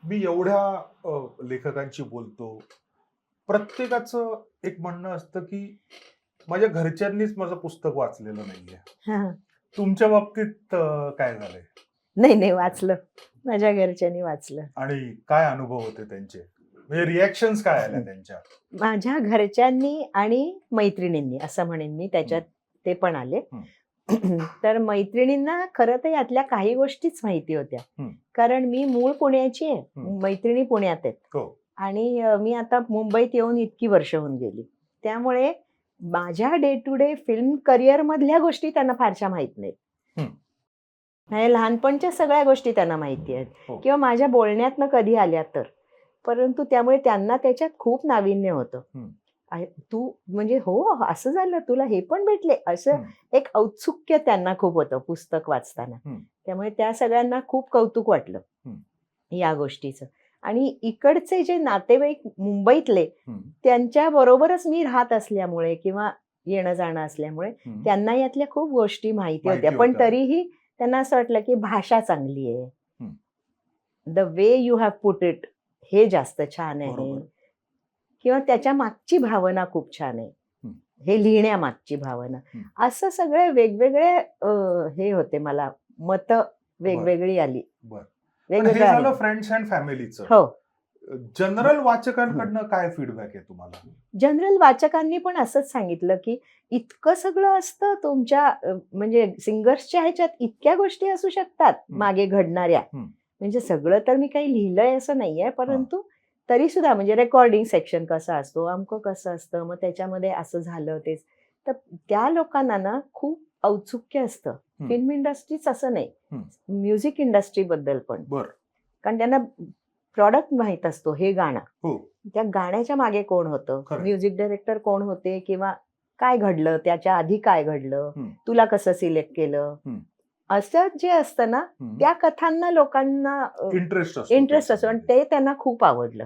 मी एवढ्या लेखकांशी बोलतो. प्रत्येकाचं एक म्हणणं असतं, की माझ्या घरच्यांनीच माझं पुस्तक वाचलेलं नाहीये. हां. तुमच्या बाबतीत काय झालंय? नाही, नाही वाचलं. माझ्या घरच्यांनी वाचलं. आणि काय अनुभव होते त्यांचे? म्हणजे रिएक्शन्स काय आल्या त्यांच्या? माझ्या घरच्यांनी आणि मैत्रिणींनी असं म्हणेन मी, त्याच्यात ते पण आले. तर मैत्रिणींना खरं तर यातल्या काही गोष्टीच माहिती होत्या. कारण मी मूळ पुण्याची आहे, मैत्रिणी पुण्यात आहेत. हो. आणि मी आता मुंबईत येऊन इतकी वर्ष होऊन गेली. त्यामुळे माझ्या day to day film career मधल्या गोष्टी त्यांना फारशा माहित नाहीत. म्हणजे लहानपणच्या सगळ्या गोष्टी त्यांना माहिती आहेत हो. किंवा माझ्या बोलण्यातनं कधी आल्या तर. परंतु त्यामुळे त्यांना त्याच्यात खूप नाविन्य होतं. तू म्हणजे हो असं झालं, तुला हे पण भेटले, असं एक औत्सुक्य त्यांना खूप होतं पुस्तक वाचताना. त्यामुळे त्या सगळ्यांना खूप कौतुक वाटलं या गोष्टीचं. आणि इकडचे जे नातेवाईक मुंबईतले, त्यांच्या बरोबरच मी राहत असल्यामुळे किंवा येणं जाणं असल्यामुळे त्यांना यातल्या खूप गोष्टी माहिती होत्या. पण तरीही त्यांना असं वाटलं की भाषा चांगली आहे, the way you have put it हे जास्त छान आहे, किंवा त्याच्या मागची भावना खूप छान आहे, हे लिहिण्यामागची भावना. असं सगळे वेगवेगळे हे होते, मला मत वेगवेगळी आली. हे झालं फ्रेंड्स अँड फॅमिलीचं. हो. जनरल वाचकांकडनं काय फीडबॅक आहे तुम्हाला? जनरल वाचकांनी पण असंच सांगितलं की इतकं सगळं असतं तुमच्या म्हणजे सिंगर्सच्या ह्याच्यात, इतक्या गोष्टी असू शकतात मागे घडणाऱ्या. म्हणजे सगळं तर मी काही लिहिलंय असं नाहीये, परंतु तरी सुद्धा म्हणजे रेकॉर्डिंग सेक्शन कसं असतो, अमकं कसं असतं, मग त्याच्यामध्ये असं झालं तेच. तर त्या लोकांना ना खूप औत्सुक्य असतं. फिल्म इंडस्ट्रीच असं नाही, म्युझिक इंडस्ट्री बद्दल पण. कारण त्यांना प्रॉडक्ट माहित असतो, हे गाणं, त्या गाण्याच्या मागे कोण होतं, म्युझिक डायरेक्टर कोण होते, किंवा काय घडलं, त्याच्या आधी काय घडलं, तुला कसं सिलेक्ट केलं, असं जे असतं ना, त्या कथांना लोकांना इंटरेस्ट असतो आणि ते त्यांना खूप आवडलं.